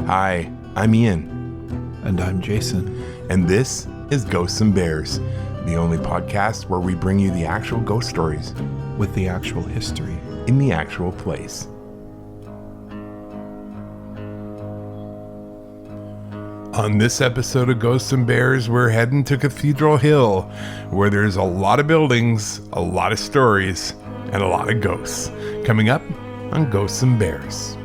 Hi, I'm Ian. And I'm Jason. And this is Ghosts and Bears, the only podcast where we bring you the actual ghost stories With the actual history. in the actual place. On this episode of Ghosts and Bears, we're heading to Cathedral Hill, where there's a lot of buildings, a lot of stories, and a lot of ghosts. Coming up on Ghosts and Bears.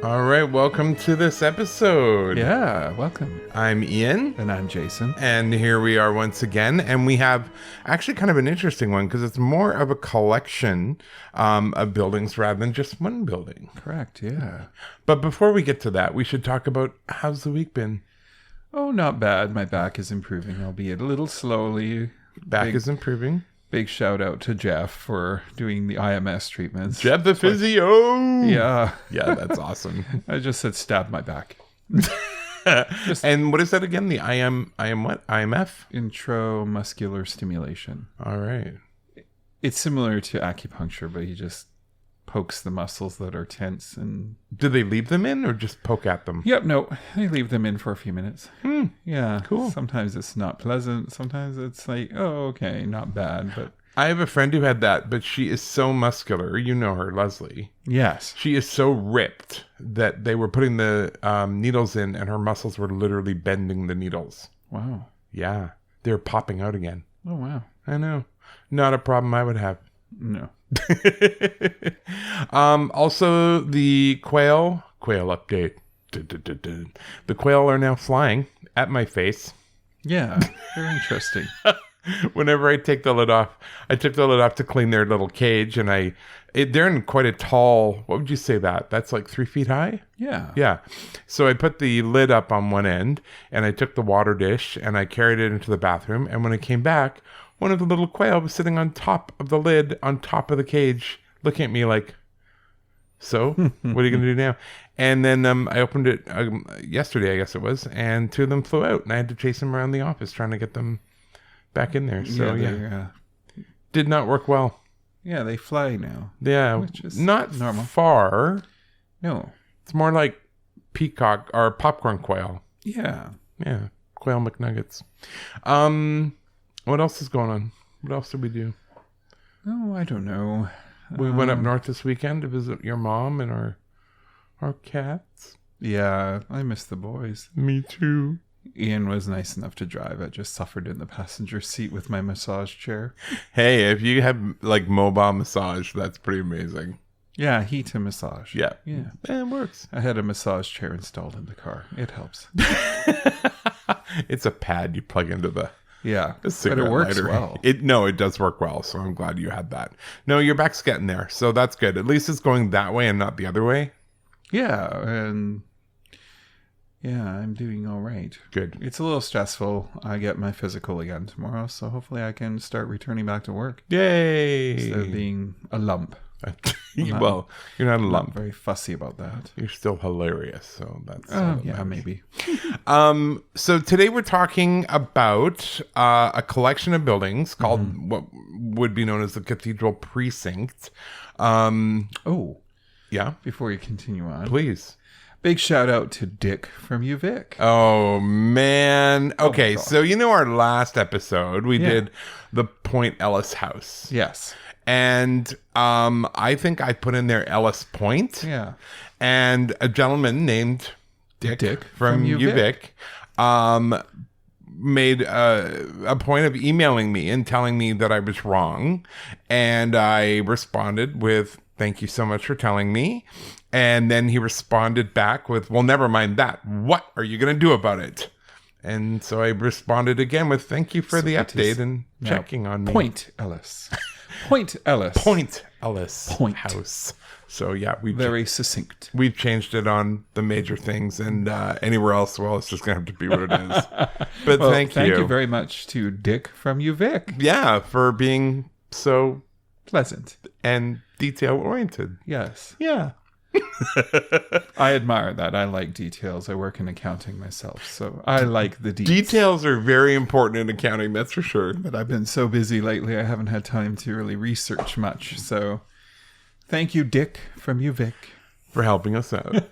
All right, welcome to this episode. Yeah, welcome. I'm Ian. And I'm Jason. And here we are once again. And we have actually kind of an interesting one because it's more of a collection of buildings rather than just one building. Correct, yeah. But before we get to that, we should talk about how's the week been? Oh, not bad. My back is improving, albeit a little slowly. Back is improving. Big shout out to Jeff for doing the IMS treatments. Jeff the physio. Yeah. Yeah, that's awesome. I just said stab my back. And what is that again? The what? IMF? Intramuscular stimulation. All right. It's similar to acupuncture, but he just pokes the muscles that are tense and... Do they leave them in or just poke at them? Yep, no. They leave them in for a few minutes. Yeah. Cool. Sometimes it's not pleasant. Sometimes it's like, oh, okay, not bad, but... I have a friend who had that, but she is so muscular. You know her, Leslie. Yes. She is so ripped that they were putting the needles in and her muscles were literally bending the needles. Wow. Yeah. They're popping out again. Oh, wow. I know. Not a problem I would have. No. Also, the quail update. The quail are now flying at my face. Yeah. Very interesting. Whenever I take the lid off, I took the lid off to clean their little cage, and they're in quite a tall, what would you say that's like 3 feet high? Yeah. Yeah. So I put the lid up on one end, and I took the water dish, and I carried it into the bathroom, and when I came back, one of the little quail was sitting on top of the lid, on top of the cage, looking at me like, so, what are you going to do now? And then I opened it yesterday, I guess it was, and two of them flew out, and I had to chase them around the office trying to get them back in there. So, yeah. Did not work well. Yeah, they fly now. Yeah, which is not normal. Far. No. It's more like peacock or popcorn quail. Yeah. Yeah, quail McNuggets. What else is going on? What else did we do? Oh, I don't know. We went up north this weekend to visit your mom and our cats. Yeah, I miss the boys. Me too. Ian was nice enough to drive. I just suffered in the passenger seat with my massage chair. Hey, if you have like mobile massage, that's pretty amazing. Yeah, heat and massage. Yeah. Yeah. It works. I had a massage chair installed in the car. It helps. It's a pad you plug into the... Yeah, but it works lighter. well. It does work well, so I'm glad you had that. No, your back's getting there, so that's good. At least it's going that way and not the other way. Yeah, and yeah, I'm doing all right. Good. It's a little stressful. I get my physical again tomorrow, so hopefully I can start returning back to work. Yay! Instead of being a lump. Well, you're not a lump. I'm very fussy about that. You're still hilarious, so that's... yeah, maybe. So today we're talking about a collection of buildings called what would be known as the Cathedral Precinct. Oh, yeah? before you continue on. Please. Big shout out to Dick from UVic. Oh, man. Okay, so you know our last episode, we did the Point Ellis house. Yes. And I think I put in there Ellis Point. Yeah. And a gentleman named Dick from UVic made a point of emailing me and telling me that I was wrong. And I responded with, thank you so much for telling me. And then he responded back with, well, never mind that. What are you going to do about it? And so I responded again with, thank you for the update and checking on me. Point Ellis. Point Ellis. Point Ellis Point. house. So yeah, very succinct. We've changed it on the major things, and anywhere else, well, it's just gonna have to be what it is. But thank you very much to Dick from UVic. Yeah, for being so pleasant and detail oriented. Yes. Yeah. I admire that. I like details. I work in accounting myself, so I like the details. Details are very important in accounting, that's for sure. But I've been so busy lately, I haven't had time to really research much. So thank you, Dick, from you, Vic. For helping us out.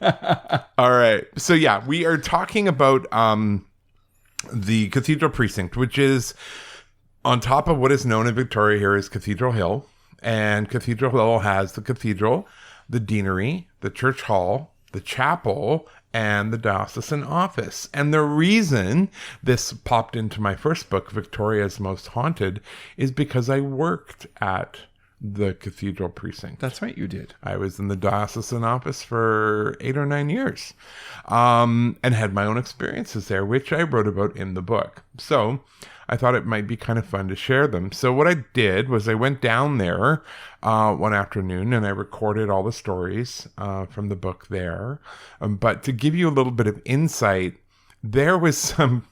All right. So yeah, we are talking about the Cathedral Precinct, which is on top of what is known in Victoria here as Cathedral Hill. And Cathedral Hill has the cathedral, the Deanery, the church hall, the chapel, and the Diocesan Office. And the reason this popped into my first book, Victoria's Most Haunted, is because I worked at the Cathedral Precinct. That's right, you did. I was in the Diocesan Office for 8 or 9 years, and had my own experiences there, which I wrote about in the book. So I thought it might be kind of fun to share them. So what I did was I went down there one afternoon and I recorded all the stories from the book there. But to give you a little bit of insight, there was some,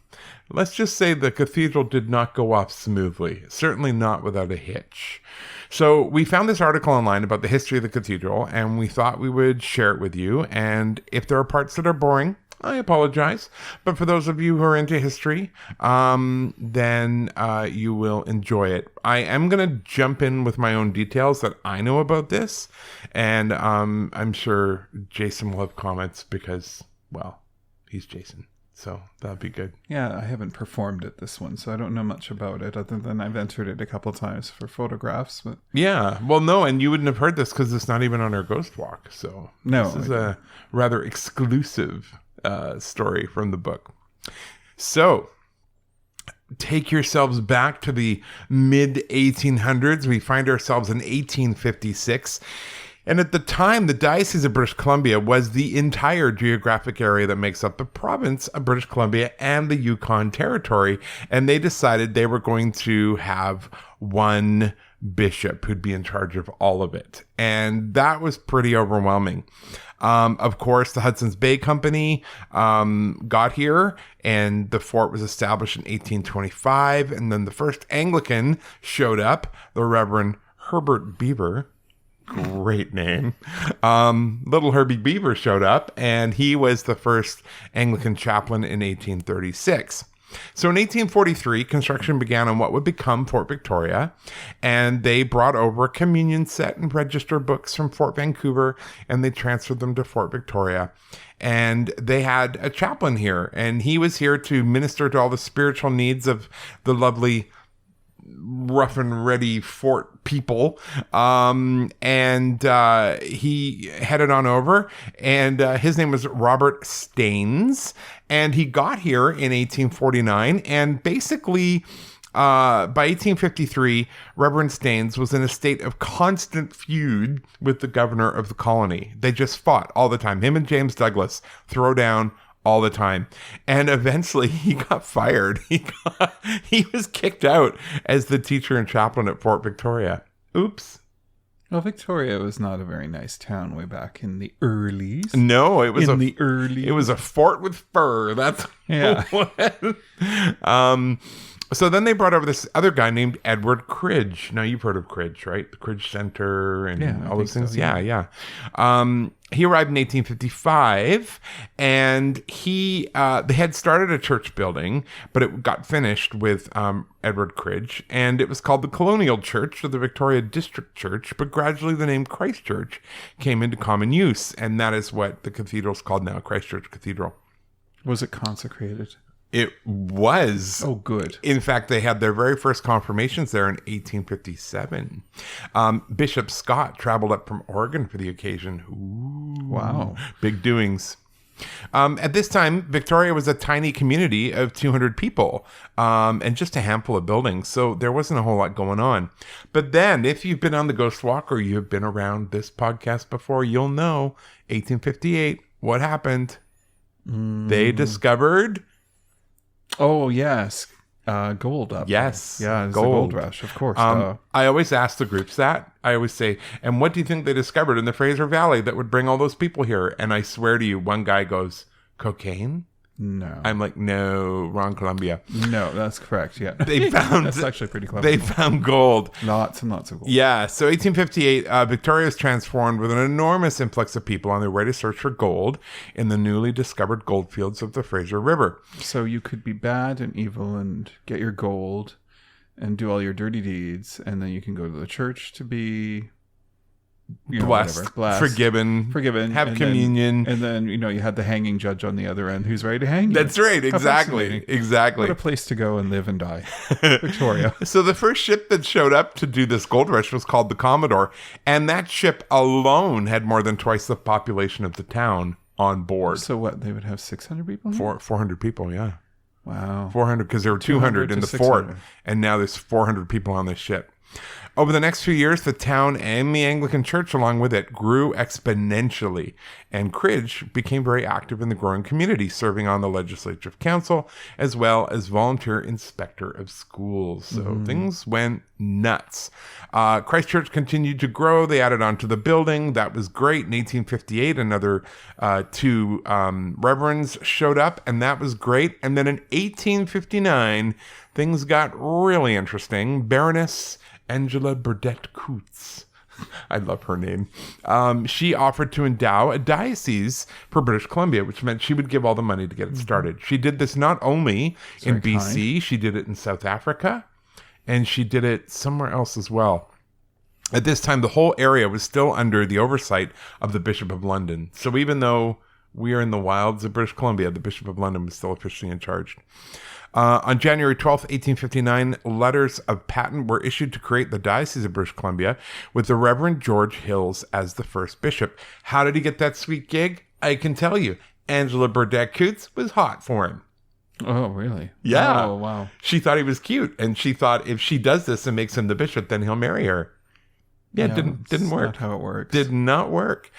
let's just say the cathedral did not go off smoothly, certainly not without a hitch. So we found this article online about the history of the cathedral, and we thought we would share it with you. And if there are parts that are boring, I apologize. But for those of you who are into history, then you will enjoy it. I am going to jump in with my own details that I know about this. And I'm sure Jason will have comments because, well, he's Jason. So that'd be good. Yeah, I haven't performed at this one, so I don't know much about it other than I've entered it a couple of times for photographs. But yeah, well, no, and you wouldn't have heard this because it's not even on our Ghost Walk. So no, this is a rather exclusive story from the book. So take yourselves back to the mid 1800s. We find ourselves in 1856. And at the time, the Diocese of British Columbia was the entire geographic area that makes up the province of British Columbia and the Yukon Territory. And they decided they were going to have one bishop who'd be in charge of all of it. And that was pretty overwhelming. Of course, the Hudson's Bay Company got here, and the fort was established in 1825. And then the first Anglican showed up, the Reverend Herbert Beaver. Great name. Little Herbie Beaver showed up, and he was the first Anglican chaplain in 1836. So in 1843, construction began on what would become Fort Victoria, and they brought over a communion set and register books from Fort Vancouver, and they transferred them to Fort Victoria. And they had a chaplain here, and he was here to minister to all the spiritual needs of the lovely rough and ready fort people, and he headed on over, and his name was Robert Staines, and he got here in 1849, and basically by 1853, Reverend Staines was in a state of constant feud with the governor of the colony. They just fought all the time. Him and James Douglas throw down all the time. And eventually he got fired. He was kicked out as the teacher and chaplain at Fort Victoria. Oops. Well, Victoria was not a very nice town way back in the earlies. No, it was It was a fort with fur. That's yeah. So then they brought over this other guy named Edward Cridge. Now you've heard of Cridge, right? The Cridge Center and all those things. So, yeah. He arrived in 1855, and they had started a church building, but it got finished with Edward Cridge, and it was called the Colonial Church or the Victoria District Church, but gradually the name Christ Church came into common use, and that is what the cathedral is called now, Christ Church Cathedral. Was it consecrated? It was. Oh, good. In fact, they had their very first confirmations there in 1857. Bishop Scott traveled up from Oregon for the occasion. Ooh, wow. Big doings. At this time, Victoria was a tiny community of 200 people and just a handful of buildings. So there wasn't a whole lot going on. But then if you've been on the Ghost Walk or you've been around this podcast before, you'll know 1858, what happened? They discovered... Oh, yes. Gold up. Yes. Yeah, it's gold. The gold rush, of course. I always ask the groups that. I always say, and what do you think they discovered in the Fraser Valley that would bring all those people here? And I swear to you, one guy goes, cocaine? No. I'm like, no, wrong Columbia. No, that's correct. Yeah. They found That's actually pretty clever. They found gold. Lots and lots of gold. Yeah, so 1858, Victoria was transformed with an enormous influx of people on their way to search for gold in the newly discovered gold fields of the Fraser River. So you could be bad and evil and get your gold and do all your dirty deeds, and then you can go to the church to be Blessed, forgiven, have and communion. And then, you had the hanging judge on the other end who's ready to hang you. That's right, How exactly. What a place to go and live and die. Victoria. So the first ship that showed up to do this gold rush was called the Commodore, and that ship alone had more than twice the population of the town on board. So what, they would have 600 people? 400 people, yeah. Wow. 400, because there were 200 in the 600. fort, and now there's 400 people on this ship. Over the next few years, the town and the Anglican Church along with it grew exponentially, and Cridge became very active in the growing community, serving on the Legislative Council as well as volunteer inspector of schools. So things went nuts. Christchurch continued to grow. They added on to the building. That was great. In 1858, another two reverends showed up, and that was great. And then in 1859, things got really interesting. Baroness Angela Burdett Coutts. I love her name. She offered to endow a diocese for British Columbia, which meant she would give all the money to get it started. She did this not only in BC, she did it in South Africa, and she did it somewhere else as well. At this time, the whole area was still under the oversight of the Bishop of London. So even though we are in the wilds of British Columbia, the Bishop of London was still officially in charge. On January 12th, 1859, letters of patent were issued to create the Diocese of British Columbia with the Reverend George Hills as the first bishop. How did he get that sweet gig? I can tell you. Angela Burdett Coutts was hot for him. Oh, really? Yeah. Oh, wow. She thought he was cute, and she thought if she does this and makes him the bishop, then he'll marry her. Yeah, it didn't work. Not how it works. Did not work.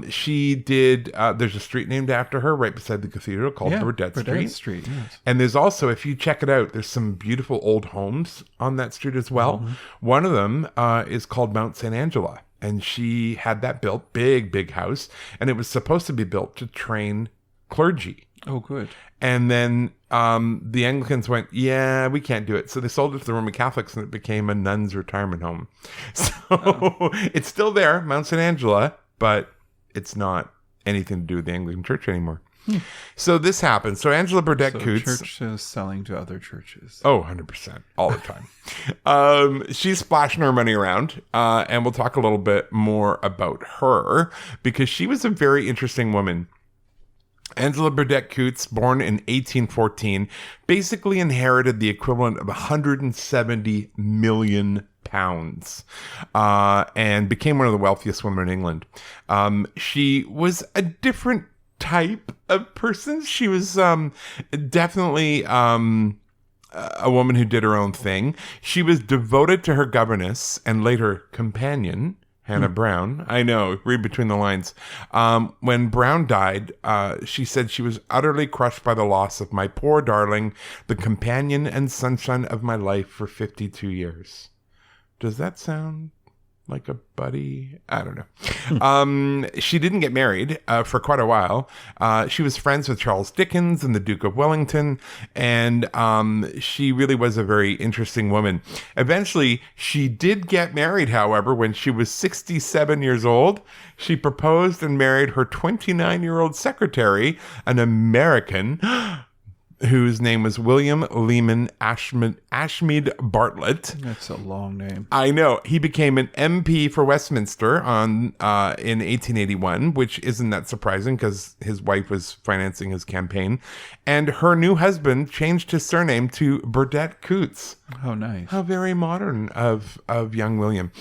She did. There's a street named after her right beside the cathedral called Burdett Street. Yes. And there's also, if you check it out, there's some beautiful old homes on that street as well. One of them is called Mount St. Angela, and she had that built, big house, and it was supposed to be built to train clergy. Oh, good. And then the Anglicans went, yeah, we can't do it. So they sold it to the Roman Catholics, and it became a nun's retirement home. So it's still there, Mount St. Angela, but it's not anything to do with the Anglican Church anymore. So this happened. So Angela Burdett Coutts. Church is selling to other churches. Oh, 100%. All the time. She's splashing her money around. And we'll talk a little bit more about her because she was a very interesting woman. Angela Burdett Coutts, born in 1814, basically inherited the equivalent of 170 million pounds and became one of the wealthiest women in England. She was a different type of person. She was definitely a woman who did her own thing. She was devoted to her governess and later companion, Hannah Brown. I know, read between the lines. When Brown died, she said she was utterly crushed by the loss of my poor darling, the companion and sunshine of my life for 52 years. Does that sound like a buddy? I don't know. She didn't get married for quite a while. She was friends with Charles Dickens and the Duke of Wellington, and she really was a very interesting woman. Eventually, she did get married, however, when she was 67 years old. She proposed and married her 29-year-old secretary, an American, whose name was William Leman Ashmead Bartlett. That's a long name. I know. He became an MP for Westminster in 1881, which isn't that surprising because his wife was financing his campaign. And her new husband changed his surname to Burdett Coutts. Oh, nice. How very modern of young William.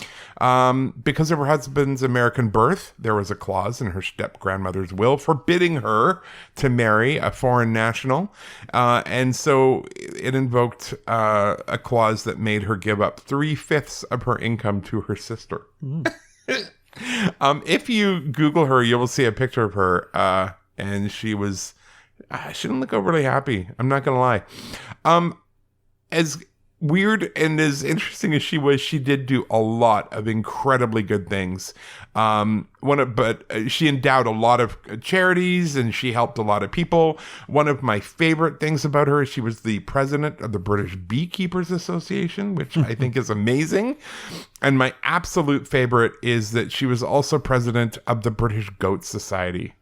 Because of her husband's American birth, there was a clause in her step-grandmother's will forbidding her to marry a foreign national. And so it invoked a clause that made her give up 3/5 of her income to her sister. If you Google her, you will see a picture of her. And she didn't look overly happy. I'm not going to lie. As weird and as interesting as she was, she did do a lot of incredibly good things. She endowed a lot of charities and she helped a lot of people. One of my favorite things about her is she was the president of the British Beekeepers Association, which I think is amazing. And my absolute favorite is that she was also president of the British Goat Society.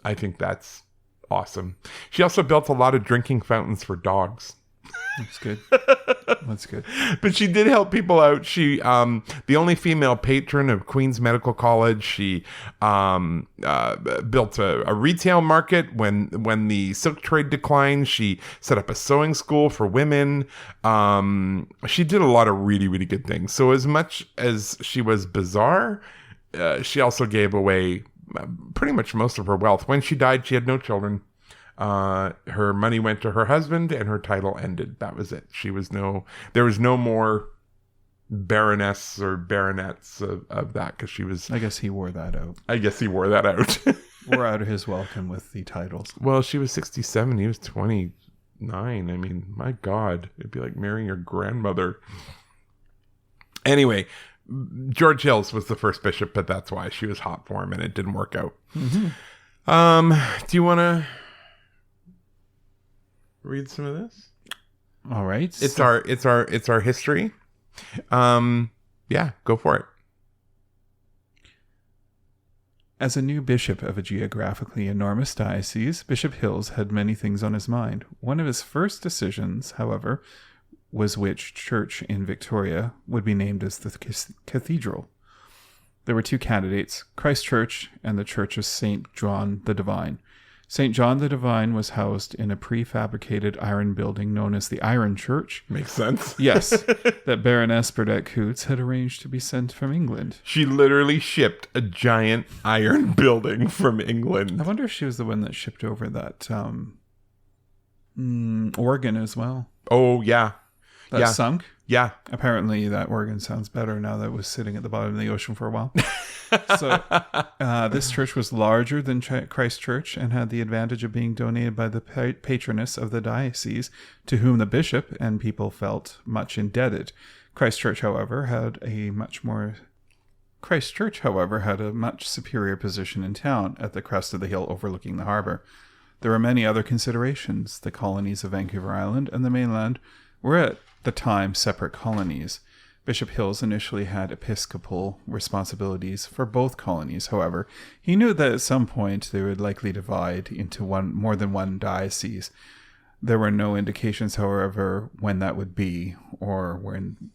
I think that's awesome. She also built a lot of drinking fountains for dogs. That's good. That's good. But she did help people out. She, the only female patron of Queen's Medical College. She built a retail market when the silk trade declined. She set up a sewing school for women. She did a lot of really, really good things. So as much as she was bizarre, she also gave away pretty much most of her wealth. When she died, she had no children. Her money went to her husband and her title ended. That was it. There was no more baroness or baronets of that because she was. I guess he wore that out. Wore out of his welcome with the titles. Well, she was 67. He was 29. I mean, my God, it'd be like marrying your grandmother. Anyway, George Hills was the first bishop, but that's why she was hot for him and it didn't work out. Mm-hmm. Do you want to read some of this? All right. It's our history. Yeah, go for it. As a new bishop of a geographically enormous diocese, Bishop Hills had many things on his mind. One of his first decisions, however, was which church in Victoria would be named as the cathedral. There were two candidates, Christ Church and the Church of St. John the Divine. St. John the Divine was housed in a prefabricated iron building known as the Iron Church. Makes sense. Yes, that Baroness Burdett Coutts had arranged to be sent from England. She literally shipped a giant iron building from England. I wonder if she was the one that shipped over that organ as well. Oh, yeah. That sunk? Yeah. Apparently that organ sounds better now that it was sitting at the bottom of the ocean for a while. So this church was larger than Christ Church and had the advantage of being donated by the patroness of the diocese, to whom the bishop and people felt much indebted. Christ Church, however, had a much superior position in town at the crest of the hill overlooking the harbour. There were many other considerations. The colonies of Vancouver Island and the mainland were at the time separate colonies. Bishop Hills initially had episcopal responsibilities for both colonies. However, he knew that at some point they would likely divide into more than one diocese. There were no indications, however, when that would be or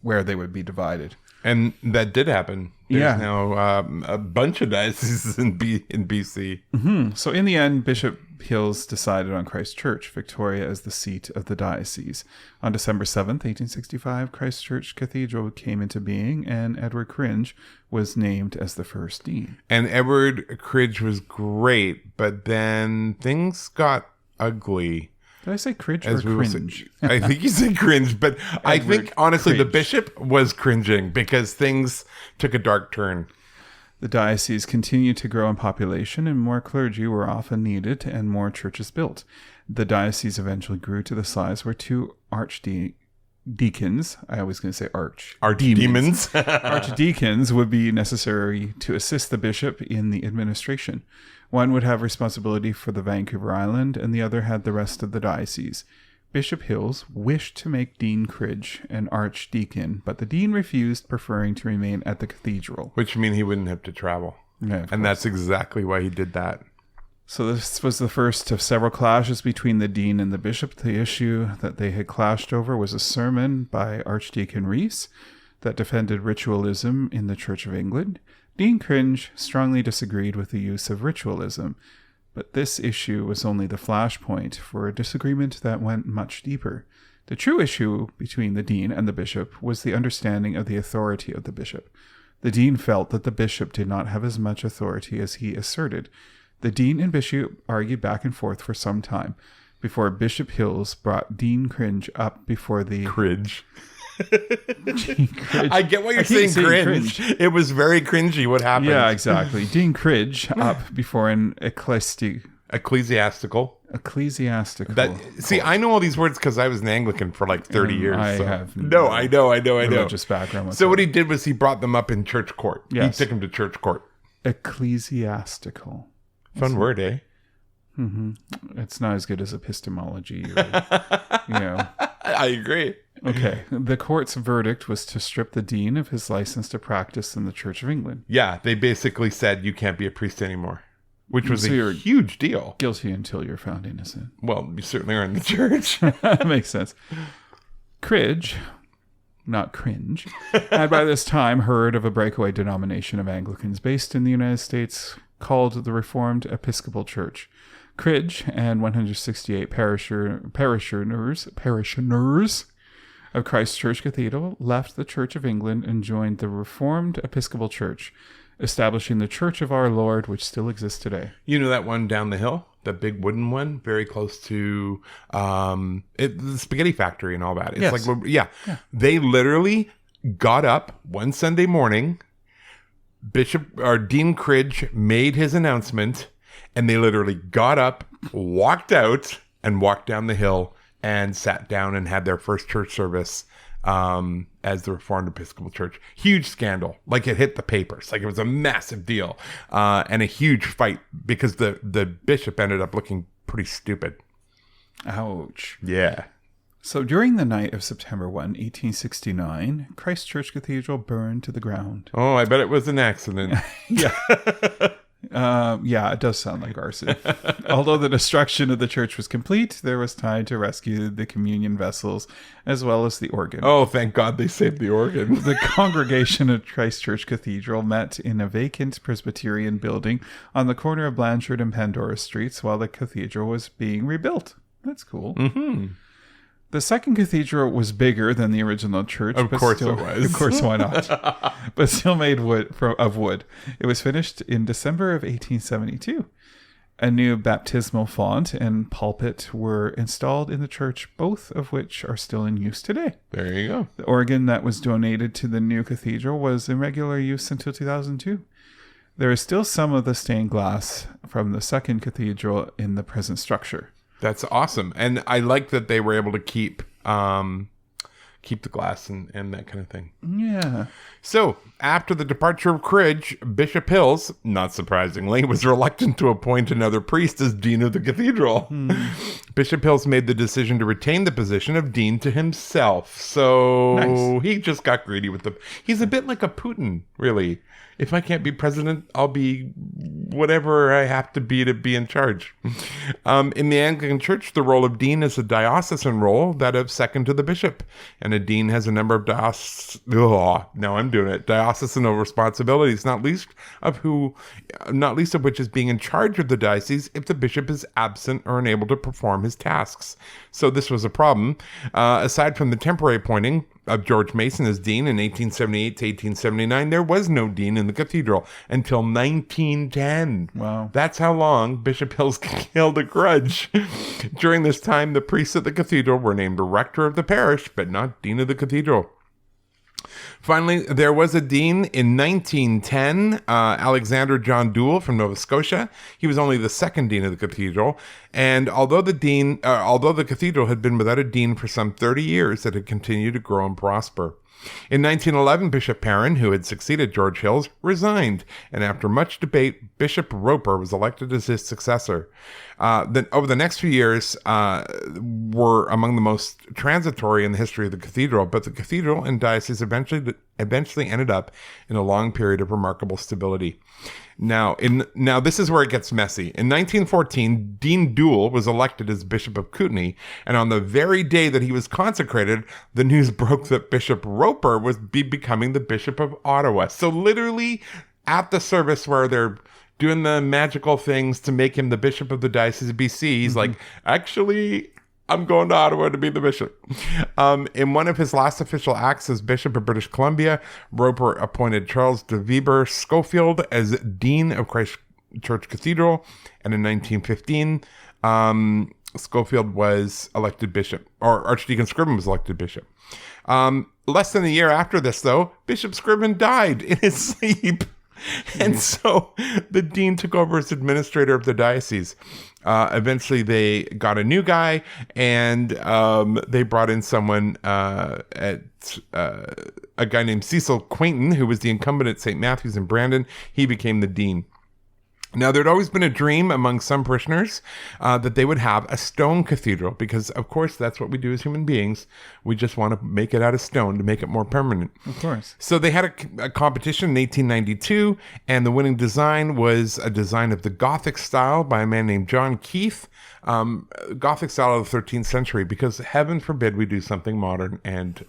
where they would be divided. And that did happen. There's now a bunch of dioceses in BC. Mm-hmm. So in the end, Bishop Hills decided on Christ Church, Victoria, as the seat of the diocese. On December 7th, 1865, Christ Church Cathedral came into being, and Edward Cridge was named as the first dean. And Edward Cridge was great, but then things got ugly. Did I say Cridge or cringe? I think you said cringe, but I think, honestly, Cridge. The bishop was cringing because things took a dark turn. The diocese continued to grow in population, and more clergy were often needed and more churches built. The diocese eventually grew to the size where two archdeacons, I was going to say archdemons, archdeacons would be necessary to assist the bishop in the administration. One would have responsibility for the Vancouver Island, and the other had the rest of the diocese. Bishop Hills wished to make Dean Cridge an archdeacon, but the dean refused, preferring to remain at the cathedral. Which means he wouldn't have to travel. Yeah, and that's exactly why he did that. So this was the first of several clashes between the dean and the bishop. The issue that they had clashed over was a sermon by Archdeacon Rees that defended ritualism in the Church of England. Dean Cridge strongly disagreed with the use of ritualism, but this issue was only the flashpoint for a disagreement that went much deeper. The true issue between the dean and the bishop was the understanding of the authority of the bishop. The dean felt that the bishop did not have as much authority as he asserted. The dean and bishop argued back and forth for some time before Bishop Hills brought Dean Cridge up before the... Cridge. I get why you're saying cringe. It was very cringy what happened. Yeah, exactly. Dean Cridge up before an ecclesiastical Ecclesiastical. See, I know all these words because I was an Anglican for like 30 years. I so. have No, I know. religious background. So what he did was he brought them up in church court. Yes. He took them to church court. Ecclesiastical. Fun word, eh? Mm-hmm. It's not as good as epistemology. Or, I agree. Okay. The court's verdict was to strip the dean of his license to practice in the Church of England. Yeah, they basically said you can't be a priest anymore, which was So a huge deal. Guilty until you're found innocent. Well, you certainly are in the church. That makes sense. Cridge, not cringe, had by this time heard of a breakaway denomination of Anglicans based in the United States called the Reformed Episcopal Church. Cridge and 168 parishioners of Christ Church Cathedral left the Church of England and joined the Reformed Episcopal Church, establishing the Church of Our Lord, which still exists today. You know that one down the hill? The big wooden one, very close to the spaghetti factory and all that. It's Yes. yeah. They literally got up one Sunday morning. Dean Cridge made his announcement, and they literally got up, walked out, and walked down the hill and sat down and had their first church service as the Reformed Episcopal Church. Huge scandal. Like, it hit the papers. Like, it was a massive deal and a huge fight because the bishop ended up looking pretty stupid. Ouch. Yeah. So during the night of September 1, 1869, Christ Church Cathedral burned to the ground. Oh, I bet it was an accident. Yeah, it does sound like arson. Although the destruction of the church was complete, there was time to rescue the communion vessels as well as the organ. Oh, thank God they saved the organ. The congregation of Christ Church Cathedral met in a vacant Presbyterian building on the corner of Blanchard and Pandora Streets while the cathedral was being rebuilt. That's cool. Mm-hmm. The second cathedral was bigger than the original church. Of course still, it was. Of course, why not? But still made of wood. It was finished in December of 1872. A new baptismal font and pulpit were installed in the church, both of which are still in use today. There you go. The organ that was donated to the new cathedral was in regular use until 2002. There is still some of the stained glass from the second cathedral in the present structure. That's awesome. And I like that they were able to keep the glass and that kind of thing. Yeah. So, after the departure of Cridge, Bishop Hills, not surprisingly, was reluctant to appoint another priest as dean of the cathedral. Bishop Hills made the decision to retain the position of dean to himself. So, Nice. he just got greedy with he's a bit like a Putin, really. If I can't be president, I'll be whatever I have to be in charge. In the Anglican Church, the role of dean is a diocesan role, that of second to the bishop. And a dean has a number of diocesan responsibilities, not least of which is being in charge of the diocese if the bishop is absent or unable to perform his tasks. So this was a problem. Aside from the temporary appointing of George Mason as dean in 1878 to 1879, there was no dean in the cathedral until 1910. Wow. That's how long Bishop Hills held a grudge. During this time, the priests at the cathedral were named rector of the parish, but not dean of the cathedral. Finally, there was a dean in 1910, Alexander John Dewell from Nova Scotia. He was only the second dean of the cathedral. And although the cathedral had been without a dean for some 30 years, it had continued to grow and prosper. In 1911, Bishop Perrin, who had succeeded George Hills, resigned, and after much debate, Bishop Roper was elected as his successor. Then, over the next few years, were among the most transitory in the history of the cathedral, but the cathedral and diocese eventually ended up in a long period of remarkable stability. Now this is where it gets messy. In 1914, Dean Dewell was elected as Bishop of Kootenay, and on the very day that he was consecrated, the news broke that Bishop Roper was becoming the Bishop of Ottawa. So literally, at the service where they're doing the magical things to make him the Bishop of the Diocese of BC, he's like, actually, I'm going to Ottawa to be the bishop. In one of his last official acts as Bishop of British Columbia, Roper appointed Charles de Weber Schofield as Dean of Christ Church Cathedral. And in 1915, Schofield was elected bishop, or Archdeacon Scriven was elected bishop. Less than a year after this, though, Bishop Scriven died in his sleep. And so the dean took over as administrator of the diocese. Eventually, they got a new guy, and they brought in someone a guy named Cecil Quainton, who was the incumbent at St. Matthew's in Brandon. He became the dean. Now, there'd always been a dream among some parishioners that they would have a stone cathedral because, of course, that's what we do as human beings. We just want to make it out of stone to make it more permanent. Of course. So they had a competition in 1892, and the winning design was a design of the Gothic style by a man named John Keith. Gothic style of the 13th century, because heaven forbid we do something modern and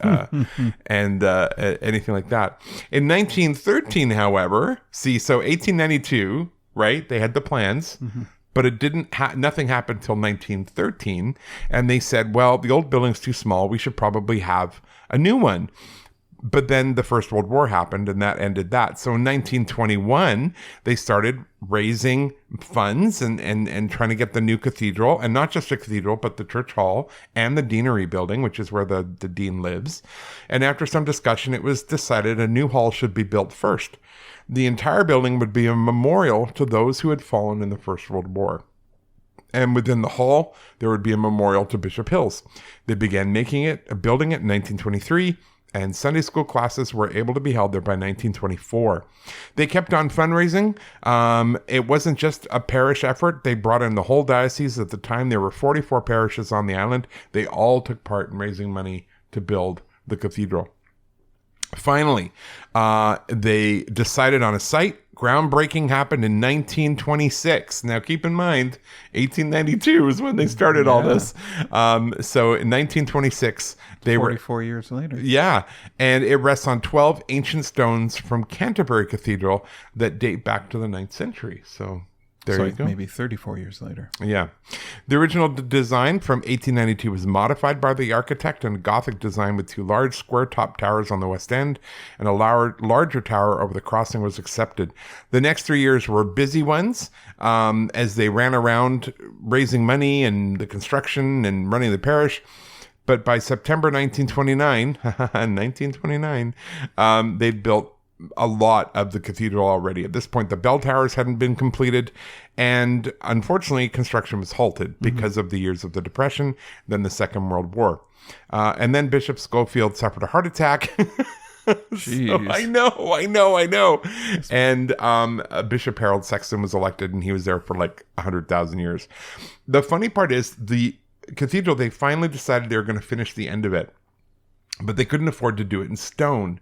anything like that. In 1913, however, so 1892... right? They had the plans, but it didn't. Nothing happened until 1913, and they said, "Well, the old building's too small. We should probably have a new one." But then the First World War happened, and that ended that. So in 1921, they started raising funds and trying to get the new cathedral, and not just a cathedral, but the church hall and the deanery building, which is where the dean lives. And after some discussion, it was decided a new hall should be built first. The entire building would be a memorial to those who had fallen in the First World War. And within the hall, there would be a memorial to Bishop Hills. They began building it in 1923, and Sunday school classes were able to be held there by 1924. They kept on fundraising. It wasn't just a parish effort. They brought in the whole diocese. At the time, there were 44 parishes on the island. They all took part in raising money to build the cathedral. Finally, they decided on a site. Groundbreaking happened in 1926. Now, keep in mind, 1892 is when they started all this. So in 1926, they 44 years later. Yeah, and it rests on 12 ancient stones from Canterbury Cathedral that date back to the 9th century. So there you go. Maybe 34 years later. Yeah. The original design from 1892 was modified by the architect, and a Gothic design with 2 large square-top towers on the west end and a larger tower over the crossing was accepted. The next 3 years were busy ones as they ran around raising money and the construction and running the parish. But by September 1929, they'd built a lot of the cathedral already. At this point, the bell towers hadn't been completed, and unfortunately, construction was halted because of the years of the Depression, then the Second World War. And then Bishop Schofield suffered a heart attack. So, I know. And Bishop Harold Sexton was elected, and he was there for like 100,000 years. The funny part is the cathedral, they finally decided they were going to finish the end of it, but they couldn't afford to do it in stone.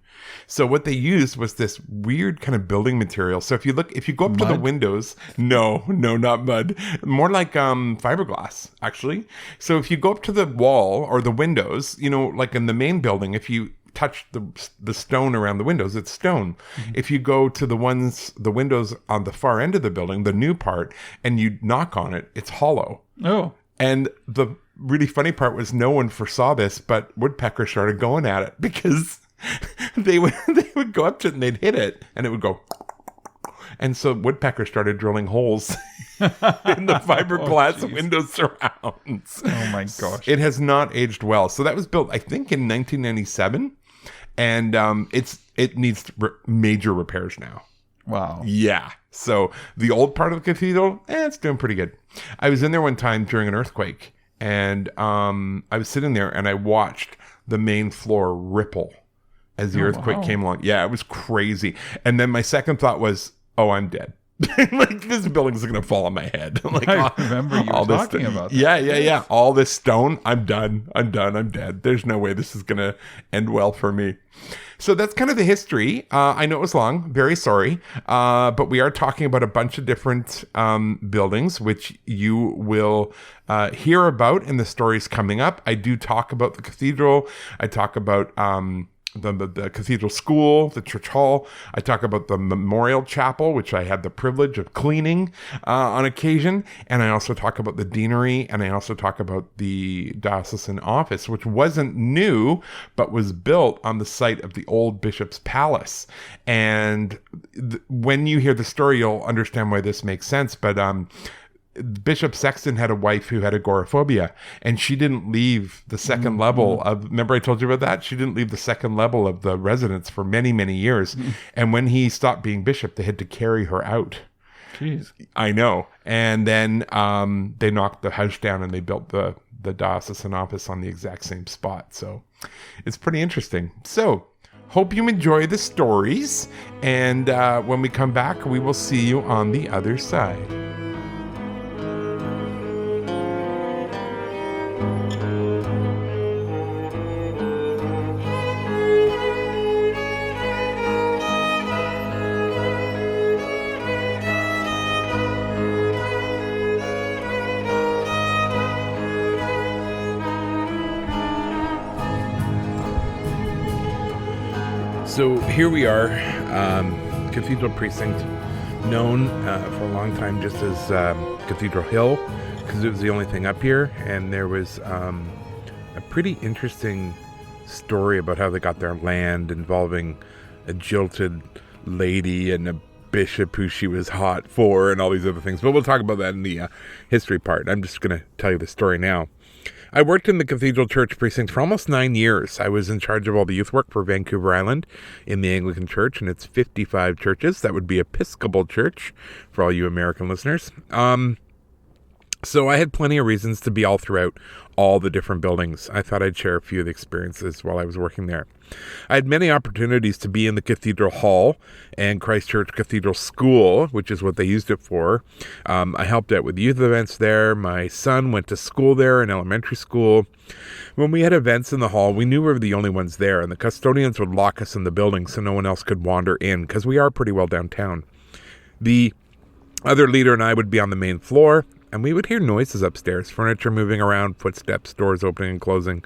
So what they used was this weird kind of building material. So if you go up to the windows, no, not mud, more like fiberglass, actually. So if you go up to the wall or the windows, like in the main building, if you touch the stone around the windows, it's stone. If you go to the windows on the far end of the building, the new part, and you knock on it, it's hollow. Oh. And the really funny part was no one foresaw this, but woodpeckers started going at it because they would go up to it and they'd hit it and it would go. And so woodpeckers started drilling holes in the fiberglass window surrounds. Oh my gosh. It has not aged well. So that was built, I think, in 1997. And it needs major repairs now. Wow. Yeah. So the old part of the cathedral, it's doing pretty good. I was in there one time during an earthquake, and I was sitting there and I watched the main floor ripple as the earthquake came along. Yeah, it was crazy. And then my second thought was, oh, I'm dead. Like, this building's going to fall on my head. Like, I remember you were talking about that. Yeah. All this stone, I'm done. I'm dead. There's no way this is going to end well for me. So that's kind of the history. I know it was long. Very sorry. But we are talking about a bunch of different buildings, which you will hear about in the stories coming up. I do talk about the cathedral. I talk about the cathedral school, the church hall. I talk about the memorial chapel, which I had the privilege of cleaning on occasion. And I also talk about the deanery, and I also talk about the Diocesan Office, which wasn't new, but was built on the site of the old bishop's palace. And when you hear the story, you'll understand why this makes sense. But Bishop Sexton had a wife who had agoraphobia, and she didn't leave the second level of, remember I told you about that? She didn't leave the second level of the residence for many, many years. And when he stopped being bishop, they had to carry her out. Jeez. I know. And then they knocked the house down and they built the Diocesan Office on the exact same spot. So it's pretty interesting. So hope you enjoy the stories. And when we come back, we will see you on the other side. So here we are, Cathedral Precinct, known for a long time just as Cathedral Hill, because it was the only thing up here. And there was a pretty interesting story about how they got their land involving a jilted lady and a bishop who she was hot for and all these other things. But we'll talk about that in the history part. I'm just going to tell you the story now. I worked in the Cathedral Church precinct for almost 9 years. I was in charge of all the youth work for Vancouver Island in the Anglican Church and its 55 churches. That would be Episcopal Church for all you American listeners. So I had plenty of reasons to be all throughout all the different buildings. I thought I'd share a few of the experiences while I was working there. I had many opportunities to be in the Cathedral Hall and Christchurch Cathedral School, which is what they used it for. I helped out with youth events there. My son went to school there in elementary school. When we had events in the hall, we knew we were the only ones there, and the custodians would lock us in the building so no one else could wander in, because we are pretty well downtown. The other leader and I would be on the main floor, and we would hear noises upstairs, furniture moving around, footsteps, doors opening and closing.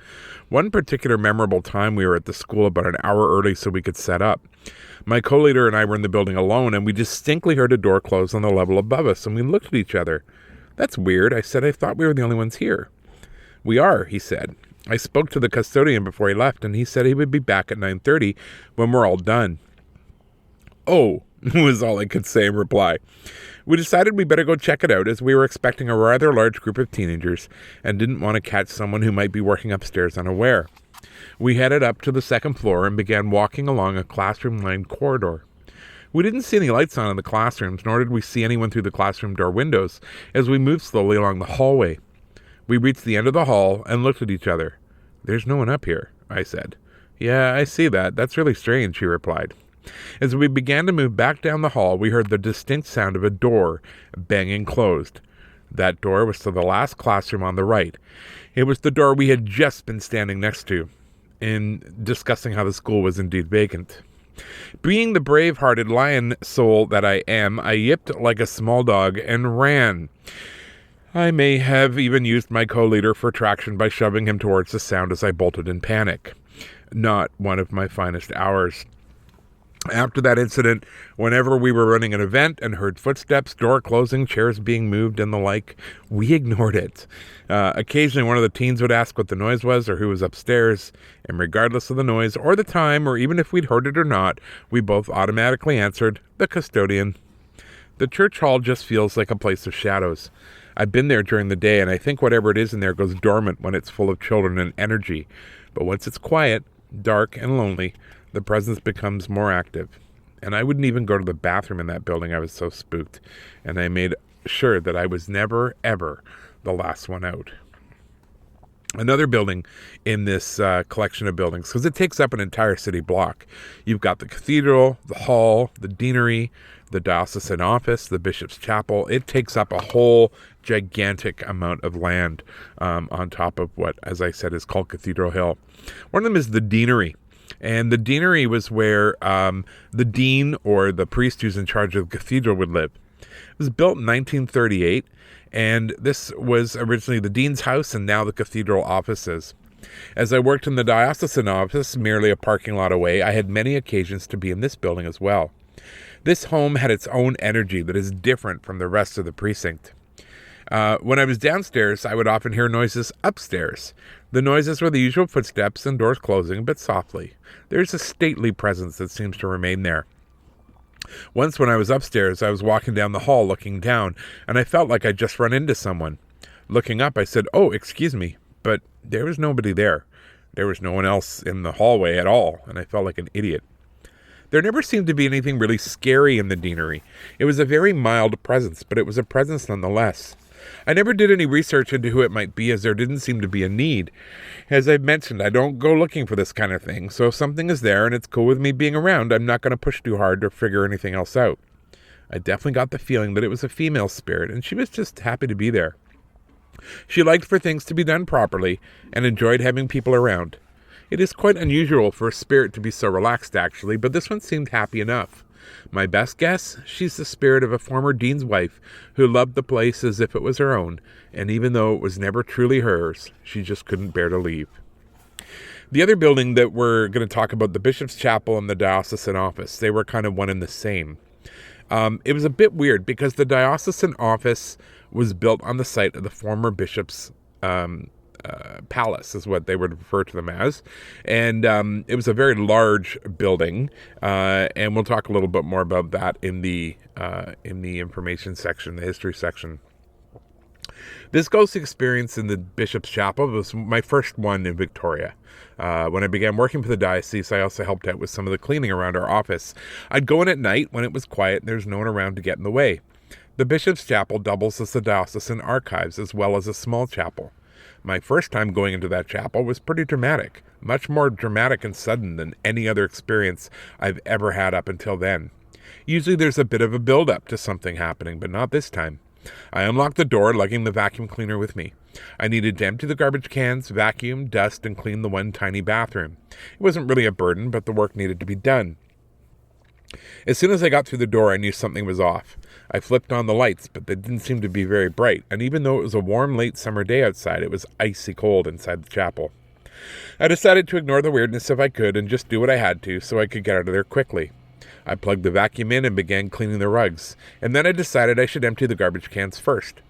One particular memorable time, we were at the school about an hour early so we could set up. My co-leader and I were in the building alone, and we distinctly heard a door close on the level above us, and we looked at each other. "That's weird," I said. "I thought we were the only ones here." "We are," he said. I spoke to the custodian before he left, and he said he would be back at 9:30 when we're all done. "Oh," was all I could say in reply. We decided we better go check it out, as we were expecting a rather large group of teenagers and didn't want to catch someone who might be working upstairs unaware. We headed up to the second floor and began walking along a classroom-lined corridor. We didn't see any lights on in the classrooms, nor did we see anyone through the classroom door windows as we moved slowly along the hallway. We reached the end of the hall and looked at each other. "There's no one up here," I said. "Yeah, I see that. That's really strange," he replied. As we began to move back down the hall, we heard the distinct sound of a door banging closed. That door was to the last classroom on the right. It was the door we had just been standing next to, in discussing how the school was indeed vacant. Being the brave-hearted lion soul that I am, I yipped like a small dog and ran. I may have even used my co-leader for traction by shoving him towards the sound as I bolted in panic. Not one of my finest hours. After that incident, whenever we were running an event and heard footsteps, door closing, chairs being moved, and the like, we ignored it. Occasionally, one of the teens would ask what the noise was or who was upstairs, and regardless of the noise or the time, or even if we'd heard it or not, we both automatically answered, "The custodian." The church hall just feels like a place of shadows. I've been there during the day, and I think whatever it is in there goes dormant when it's full of children and energy. But once it's quiet, dark, and lonely, the presence becomes more active. And I wouldn't even go to the bathroom in that building. I was so spooked. And I made sure that I was never, ever the last one out. Another building in this collection of buildings, because it takes up an entire city block. You've got the cathedral, the hall, the deanery, the Diocesan Office, the Bishop's Chapel. It takes up a whole gigantic amount of land on top of what, as I said, is called Cathedral Hill. One of them is the Deanery. And the Deanery was where the dean or the priest who's in charge of the cathedral would live. It was built in 1938, and this was originally the dean's house and now the cathedral offices. As I worked in the Diocesan Office, merely a parking lot away, I had many occasions to be in this building as well. This home had its own energy that is different from the rest of the precinct. When I was downstairs, I would often hear noises upstairs. The noises were the usual footsteps and doors closing, but softly. There's a stately presence that seems to remain there. Once when I was upstairs, I was walking down the hall looking down, and I felt like I'd just run into someone. Looking up, I said, "Oh, excuse me," but there was nobody there. There was no one else in the hallway at all, and I felt like an idiot. There never seemed to be anything really scary in the Deanery. It was a very mild presence, but it was a presence nonetheless. I never did any research into who it might be, as there didn't seem to be a need. As I've mentioned, I don't go looking for this kind of thing, so if something is there and it's cool with me being around, I'm not going to push too hard to figure anything else out. I definitely got the feeling that it was a female spirit, and she was just happy to be there. She liked for things to be done properly and enjoyed having people around. It is quite unusual for a spirit to be so relaxed, actually, but this one seemed happy enough. My best guess, she's the spirit of a former dean's wife who loved the place as if it was her own, and even though it was never truly hers, she just couldn't bear to leave. The other building that we're going to talk about, the Bishop's Chapel and the Diocesan Office, they were kind of one and the same. It was a bit weird because the Diocesan Office was built on the site of the former bishop's palace, is what they would refer to them as. And it was a very large building, and we'll talk a little bit more about that in the information section, the history section. This ghost experience in the Bishop's Chapel was my first one in Victoria. When I began working for the diocese, I also helped out with some of the cleaning around our office. I'd go in at night when it was quiet and there's no one around to get in the way. The Bishop's Chapel doubles as the diocesan archives as well as a small chapel. My first time going into that chapel was pretty dramatic, much more dramatic and sudden than any other experience I've ever had up until then. Usually there's a bit of a build-up to something happening, but not this time. I unlocked the door, lugging the vacuum cleaner with me. I needed to empty the garbage cans, vacuum, dust, and clean the one tiny bathroom. It wasn't really a burden, but the work needed to be done. As soon as I got through the door, I knew something was off. I flipped on the lights, but they didn't seem to be very bright, and even though it was a warm, late summer day outside, it was icy cold inside the chapel. I decided to ignore the weirdness if I could and just do what I had to so I could get out of there quickly. I plugged the vacuum in and began cleaning the rugs, and then I decided I should empty the garbage cans first.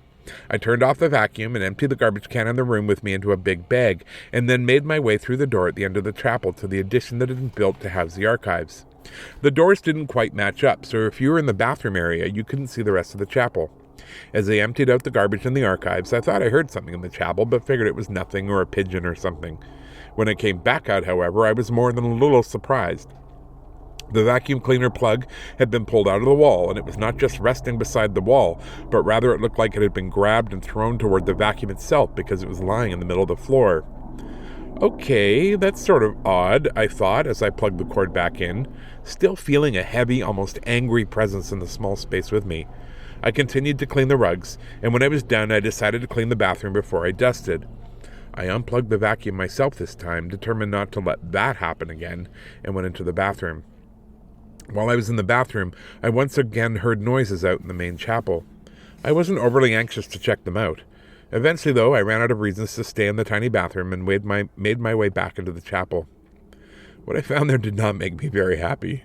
I turned off the vacuum and emptied the garbage can in the room with me into a big bag, and then made my way through the door at the end of the chapel to the addition that had been built to house the archives. The doors didn't quite match up, so if you were in the bathroom area, you couldn't see the rest of the chapel. As I emptied out the garbage in the archives, I thought I heard something in the chapel, but figured it was nothing or a pigeon or something. When I came back out, however, I was more than a little surprised. The vacuum cleaner plug had been pulled out of the wall, and it was not just resting beside the wall, but rather it looked like it had been grabbed and thrown toward the vacuum itself because it was lying in the middle of the floor. Okay, that's sort of odd, I thought as I plugged the cord back in, still feeling a heavy, almost angry presence in the small space with me. I continued to clean the rugs, and when I was done, I decided to clean the bathroom before I dusted. I unplugged the vacuum myself this time, determined not to let that happen again, and went into the bathroom. While I was in the bathroom, I once again heard noises out in the main chapel. I wasn't overly anxious to check them out. Eventually, though, I ran out of reasons to stay in the tiny bathroom and made my way back into the chapel. What I found there did not make me very happy.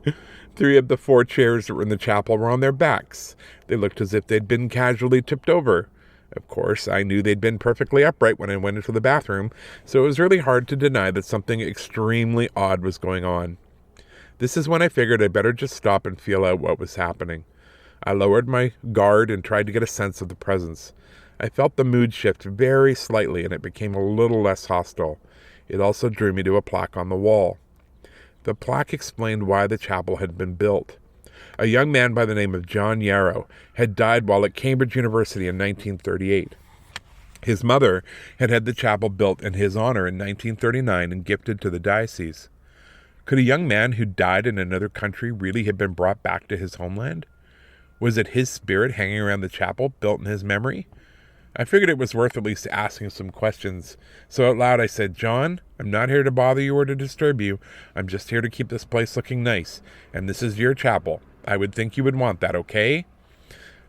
3 of the 4 chairs that were in the chapel were on their backs. They looked as if they'd been casually tipped over. Of course, I knew they'd been perfectly upright when I went into the bathroom, so it was really hard to deny that something extremely odd was going on. This is when I figured I'd better just stop and feel out what was happening. I lowered my guard and tried to get a sense of the presence. I felt the mood shift very slightly, and it became a little less hostile. It also drew me to a plaque on the wall. The plaque explained why the chapel had been built. A young man by the name of John Yarrow had died while at Cambridge University in 1938. His mother had had the chapel built in his honor in 1939 and gifted to the diocese. Could a young man who died in another country really have been brought back to his homeland? Was it his spirit hanging around the chapel, built in his memory? I figured it was worth at least asking some questions, so out loud I said, "John, I'm not here to bother you or to disturb you. I'm just here to keep this place looking nice, and this is your chapel. I would think you would want that, okay?"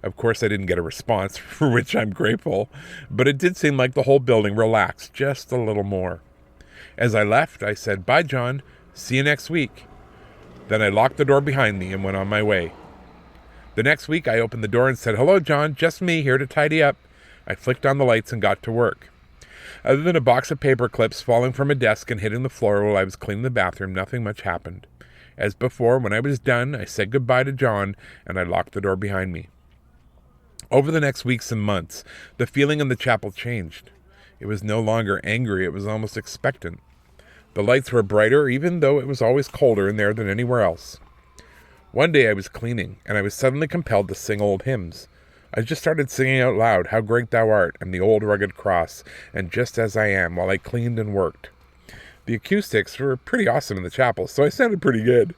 Of course, I didn't get a response, for which I'm grateful, but it did seem like the whole building relaxed just a little more. As I left, I said, "Bye, John. See you next week." Then I locked the door behind me and went on my way. The next week, I opened the door and said, "Hello, John, just me, here to tidy up." I flicked on the lights and got to work. Other than a box of paper clips falling from a desk and hitting the floor while I was cleaning the bathroom, nothing much happened. As before, when I was done, I said goodbye to John, and I locked the door behind me. Over the next weeks and months, the feeling in the chapel changed. It was no longer angry, it was almost expectant. The lights were brighter, even though it was always colder in there than anywhere else. One day I was cleaning, and I was suddenly compelled to sing old hymns. I just started singing out loud, "How Great Thou Art," and "The Old Rugged Cross," and "Just As I Am," while I cleaned and worked. The acoustics were pretty awesome in the chapel, so I sounded pretty good.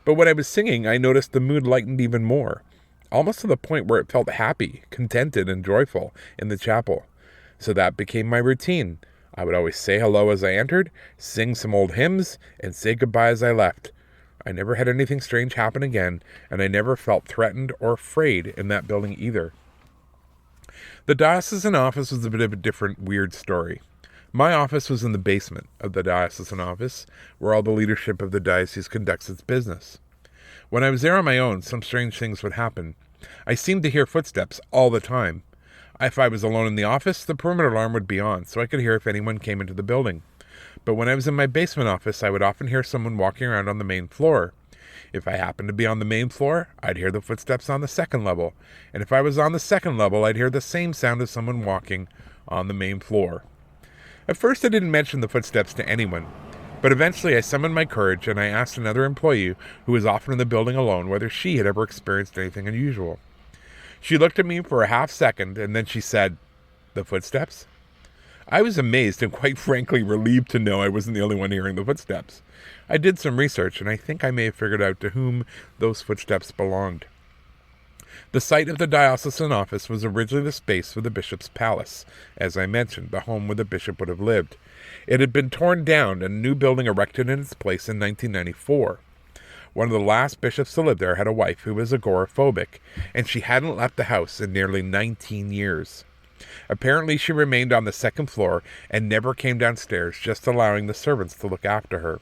But when I was singing, I noticed the mood lightened even more, almost to the point where it felt happy, contented, and joyful in the chapel. So that became my routine. I would always say hello as I entered, sing some old hymns, and say goodbye as I left. I never had anything strange happen again, and I never felt threatened or afraid in that building either. The Diocesan Office was a bit of a different, weird story. My office was in the basement of the Diocesan Office, where all the leadership of the diocese conducts its business. When I was there on my own, some strange things would happen. I seemed to hear footsteps all the time. If I was alone in the office, the perimeter alarm would be on, so I could hear if anyone came into the building. But when I was in my basement office, I would often hear someone walking around on the main floor. If I happened to be on the main floor, I'd hear the footsteps on the second level. And if I was on the second level, I'd hear the same sound as someone walking on the main floor. At first, I didn't mention the footsteps to anyone. But eventually, I summoned my courage and I asked another employee, who was often in the building alone, whether she had ever experienced anything unusual. She looked at me for a half second, and then she said, "The footsteps?" I was amazed and quite frankly relieved to know I wasn't the only one hearing the footsteps. I did some research, and I think I may have figured out to whom those footsteps belonged. The site of the Diocesan Office was originally the space for the bishop's palace, as I mentioned, the home where the bishop would have lived. It had been torn down and a new building erected in its place in 1994. One of the last bishops to live there had a wife who was agoraphobic, and she hadn't left the house in nearly 19 years. Apparently she remained on the second floor and never came downstairs, just allowing the servants to look after her.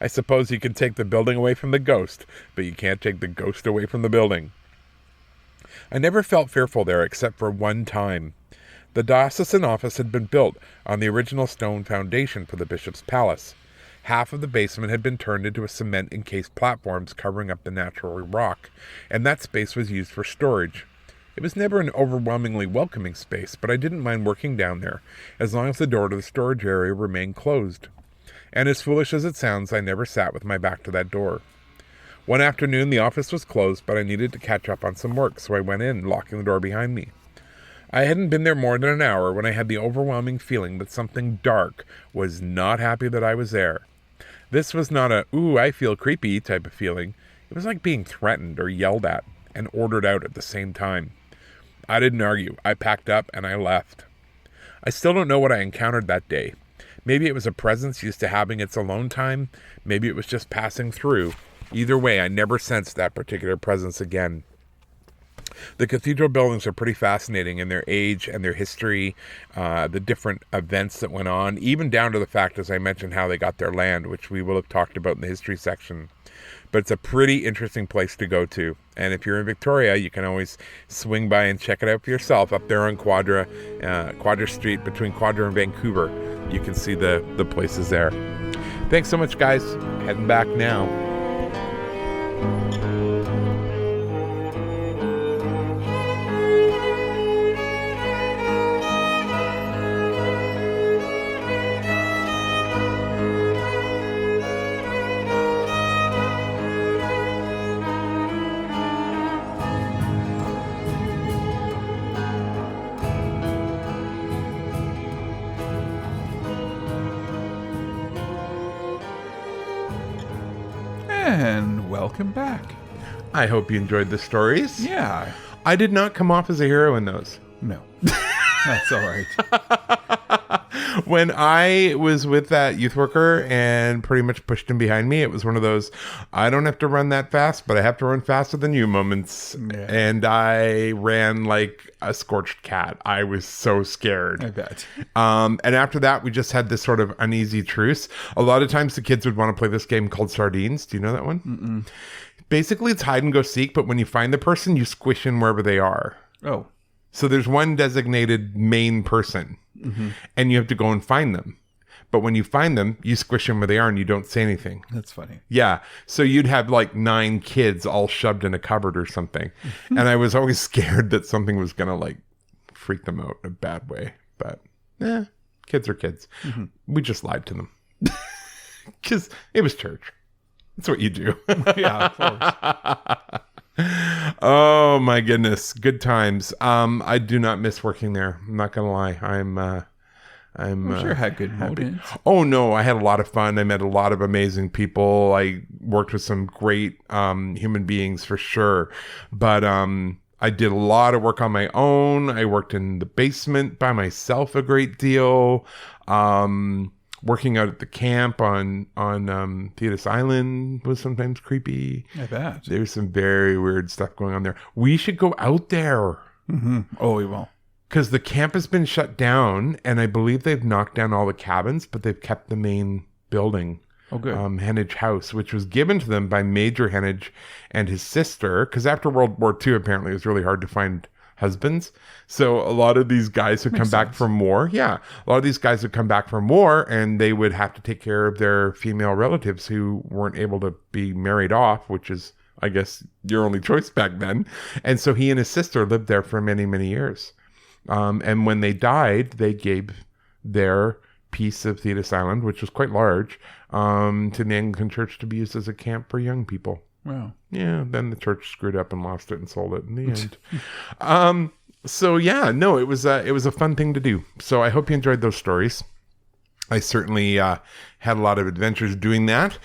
I suppose you can take the building away from the ghost, but you can't take the ghost away from the building. I never felt fearful there except for one time. The Diocesan Office had been built on the original stone foundation for the bishop's palace. Half of the basement had been turned into a cement-encased platforms covering up the natural rock, and that space was used for storage. It was never an overwhelmingly welcoming space, but I didn't mind working down there, as long as the door to the storage area remained closed. And as foolish as it sounds, I never sat with my back to that door. One afternoon, the office was closed, but I needed to catch up on some work, so I went in, locking the door behind me. I hadn't been there more than an hour when I had the overwhelming feeling that something dark was not happy that I was there. This was not a, "ooh, I feel creepy" type of feeling. It was like being threatened or yelled at and ordered out at the same time. I didn't argue. I packed up and I left. I still don't know what I encountered that day. Maybe it was a presence used to having its alone time. Maybe it was just passing through. Either way, I never sensed that particular presence again. The cathedral buildings are pretty fascinating in their age and their history, the different events that went on, even down to the fact, as I mentioned, how they got their land, which we will have talked about in the history section. But it's a pretty interesting place to go to. And if you're in Victoria, you can always swing by and check it out for yourself up there on Quadra Street between Quadra and Vancouver. You can see the places there. Thanks so much, guys. Heading back now. And welcome back. I hope you enjoyed the stories. Yeah. I did not come off as a hero in those. No. That's all right. When I was with that youth worker and pretty much pushed him behind me, it was one of those, I don't have to run that fast, but I have to run faster than you moments. Yeah. And I ran like a scorched cat. I was so scared. I bet. And after that, we just had this sort of uneasy truce. A lot of times the kids would want to play this game called Sardines. Do you know that one? Mm-mm. Basically, it's hide and go seek, but when you find the person, you squish in wherever they are. Oh. So there's one designated main person, and you have to go and find them. but when you find them, you squish them where they are and you don't say anything. That's funny. Yeah. So you'd have like 9 kids all shoved in a cupboard or something. And I was always scared that something was going to like freak them out in a bad way. But kids are kids. We just lied to them because it was church. That's what you do. Yeah, of course. Oh my goodness. Good times. I do not miss working there. I'm not going to lie. I'm sure had good moments. Oh no, I had a lot of fun. I met a lot of amazing people. I worked with some great human beings for sure. But I did a lot of work on my own. I worked in the basement by myself a great deal. Working out at the camp on Thetis Island was sometimes creepy. I bet. There's some very weird stuff going on there. We should go out there. Oh, we will. Because the camp has been shut down, and I believe they've knocked down all the cabins, but they've kept the main building. Oh, good. Heneage House, which was given to them by Major Heneage and his sister. Because after World War II, apparently, it was really hard to find husbands. So a lot of these guys would come back from war. Yeah. A lot of these guys would come back from war, and they would have to take care of their female relatives who weren't able to be married off, which is, I guess, your only choice back then. And so he and his sister lived there for many, many years. And when they died, they gave their piece of Thetis Island, which was quite large, to the Anglican Church to be used as a camp for young people. Wow. Yeah, then the church screwed up and lost it and sold it in the end. So yeah, no, it was a fun thing to do. So I hope you enjoyed those stories. I certainly had a lot of adventures doing that.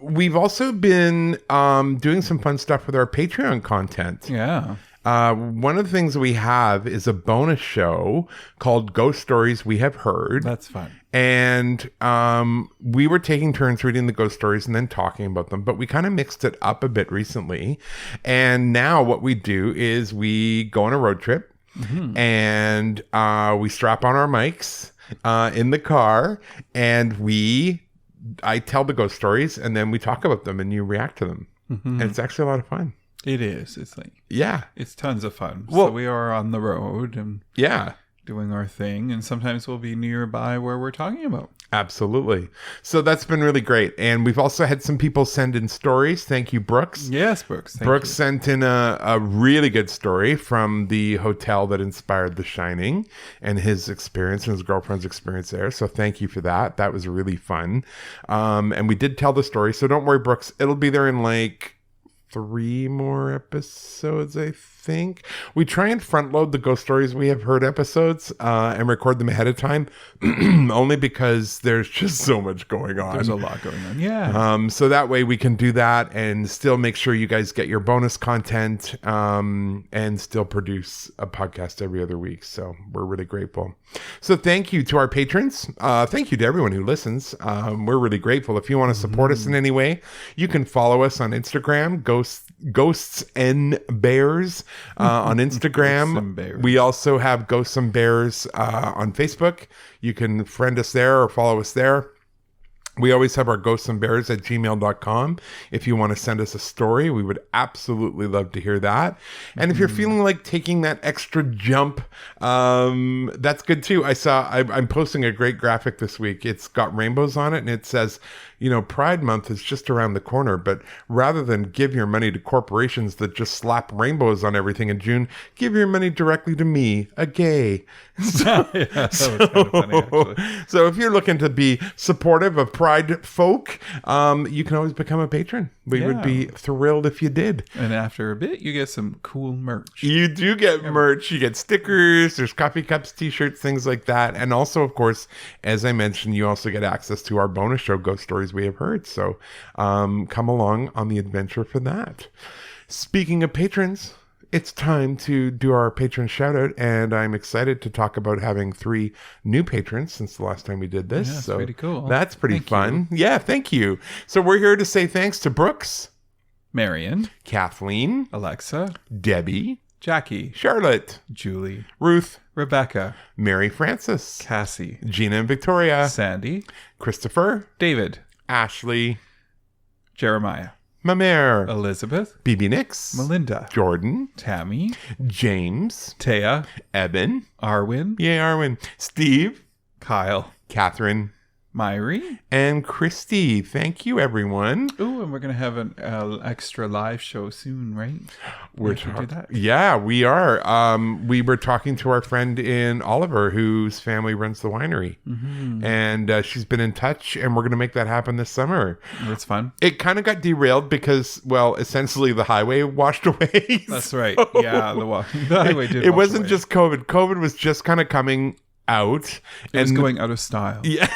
We've also been doing some fun stuff with our Patreon content. Yeah. One of the things we have is a bonus show called Ghost Stories We Have Heard. That's fun. And we were taking turns reading the ghost stories and then talking about them, but we kind of mixed it up a bit recently. And now what we do is we go on a road trip and we strap on our mics in the car and I tell the ghost stories and then we talk about them and you react to them. And it's actually a lot of fun. It is. It's like, yeah, it's tons of fun. Well, so we are on the road and doing our thing, and sometimes we'll be nearby where we're talking about. Absolutely. So that's been really great. And we've also had some people send in stories. Thank you, Brooks. Yes, Brooks. Brooks sent in a really good story from the hotel that inspired The Shining and his experience and his girlfriend's experience there. So thank you for that. That was really fun. And we did tell the story. So don't worry, Brooks. It'll be there in like 3 more episodes, I think. We try and front load the Ghost Stories We Have Heard episodes and record them ahead of time only because there's just so much going on. There's a lot going on. Yeah. So that way we can do that and still make sure you guys get your bonus content and still produce a podcast every other week. So we're really grateful. So thank you to our patrons. Thank you to everyone who listens. We're really grateful. If you want to support us in any way, you can follow us on Instagram, Ghosts and Bears on Instagram. We also have Ghosts and Bears on Facebook. You can friend us there or follow us there. We always have our ghostsandbears@gmail.com. If you want to send us a story, we would absolutely love to hear that. And if you're feeling like taking that extra jump, that's good too. I'm posting a great graphic this week. It's got rainbows on it and it says, Pride Month is just around the corner, but rather than give your money to corporations that just slap rainbows on everything in June, give your money directly to me, a gay. So if you're looking to be supportive of Pride folk, you can always become a patron. We would be thrilled if you did. And after a bit, you get some cool merch. You do get merch. You get stickers. There's coffee cups, t-shirts, things like that. And also, of course, as I mentioned, you also get access to our bonus show, Ghost Stories We Have Heard. So come along on the adventure for that. Speaking of patrons, it's time to do our patron shout out, and I'm excited to talk about having 3 new patrons since the last time we did this. Yeah, so pretty cool. That's pretty fun. Yeah, thank you. So we're here to say thanks to Brooks, Marion, Kathleen, Alexa, Debbie, Jackie, Charlotte, Julie, Ruth, Rebecca, Mary Frances, Cassie, Gina and Victoria, Sandy, Christopher, David, Ashley, Jeremiah, Mamere, Elizabeth, BB Nix, Melinda, Jordan, Tammy, James, Taya, Eben, Arwin, Arwin, Steve, Kyle, Catherine, Myri. And Christy. Thank you, everyone. Ooh, and we're going to have an extra live show soon, right? We're do that. Yeah, we are. We were talking to our friend in Oliver, whose family runs the winery. Mm-hmm. And she's been in touch, and we're going to make that happen this summer. That's fun. It kind of got derailed because, well, essentially the highway washed away. That's right. Yeah, the highway did. It wasn't just COVID. COVID was just kind of coming out. It was going out of style. Yeah.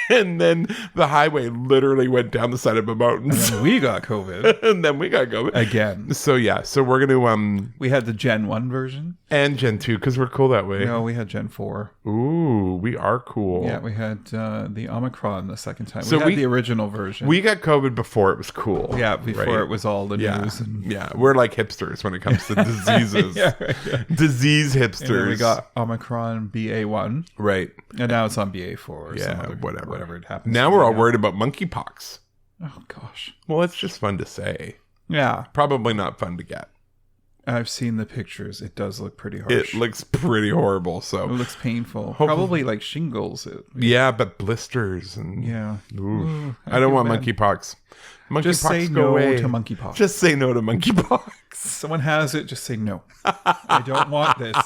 And then the highway literally went down the side of the mountains. And then we got COVID. And then we got COVID. Again. So yeah, so we're going to... we had the Gen 1 version. And Gen 2, because we're cool that way. No, we had Gen 4. Ooh, we are cool. Yeah, we had the Omicron the second time. So we had the original version. We got COVID before it was cool. Yeah, before it was all the news. Yeah, we're like hipsters when it comes to diseases. Yeah, right, yeah. Disease hipsters. And then we got Omicron BA1. Right. And now it's on BA4 or yeah, some other, whatever it happens. Now we're all worried about monkeypox. Oh, gosh. Well, it's just fun to say. Yeah. Probably not fun to get. I've seen the pictures. It does look pretty harsh. It looks pretty horrible. So it looks painful. Probably like shingles. Yeah, but blisters and yeah. Ooh, I don't want monkeypox. Just say no to monkeypox. Just say no to monkeypox. Someone has it. Just say no. I don't want this.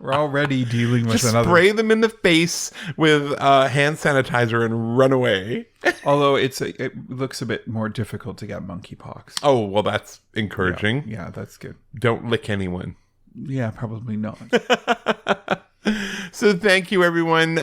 We're already dealing with another. Spray them in the face with hand sanitizer and run away. Although it looks a bit more difficult to get monkeypox. Oh, well, that's encouraging. Yeah, that's good. Don't lick anyone. Yeah, probably not. So thank you, everyone.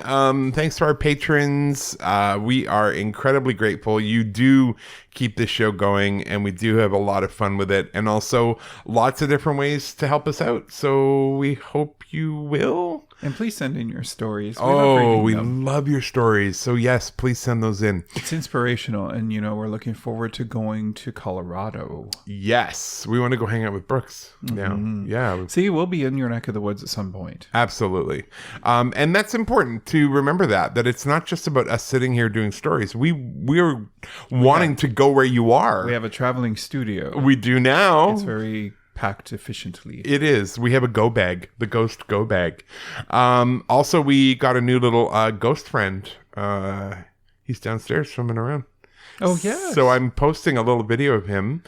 Thanks to our patrons. We are incredibly grateful. You do keep this show going, and we do have a lot of fun with it, and also lots of different ways to help us out. So we hope you will. And please send in your stories. We love your stories. So yes, please send those in. It's inspirational, and we're looking forward to going to Colorado. Yes, we want to go hang out with Brooks now. Yeah. See, we'll be in your neck of the woods at some point. Absolutely. And that's important to remember that it's not just about us sitting here doing stories. We're wanting to go where you are. We have a traveling studio. We do now. It's very packed efficiently. It is. We have a go bag, the ghost go bag. Also, we got a new little ghost friend. He's downstairs swimming around. Oh, yeah. So I'm posting a little video of him.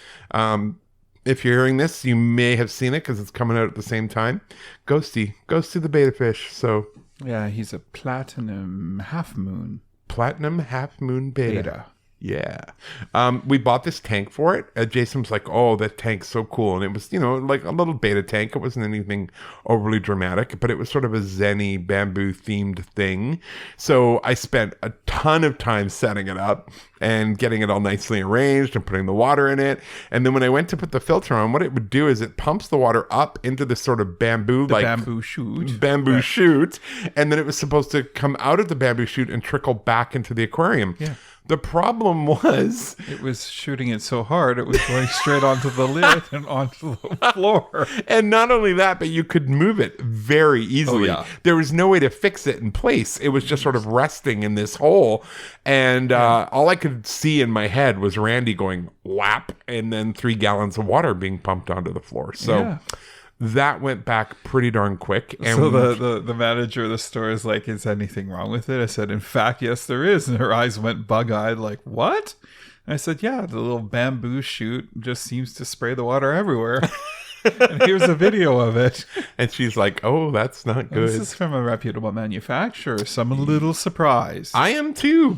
If you're hearing this, you may have seen it because it's coming out at the same time. Ghosty the beta fish. So yeah, he's a platinum half moon. Platinum half moon beta. Yeah. We bought this tank for it. Jason was like, oh, that tank's so cool. And it was, like a little beta tank. It wasn't anything overly dramatic, but it was sort of a zen-y bamboo themed thing. So I spent a ton of time setting it up and getting it all nicely arranged and putting the water in it. And then when I went to put the filter on, what it would do is it pumps the water up into this sort of bamboo chute. And then it was supposed to come out of the bamboo chute and trickle back into the aquarium. Yeah. The problem was... it was shooting it so hard, it was going straight onto the lid and onto the floor. And not only that, but you could move it very easily. Oh, yeah. There was no way to fix it in place. It was just sort of resting in this hole. And all I could see in my head was Randy going whap, and then 3 gallons of water being pumped onto the floor. So... yeah. That went back pretty darn quick. And so the manager of the store is like, is anything wrong with it? I said, in fact, yes, there is. And her eyes went bug-eyed like, what? And I said, yeah, the little bamboo chute just seems to spray the water everywhere. And here's a video of it. And she's like, oh, that's not good. This is from a reputable manufacturer. So I'm a little surprised. I am too,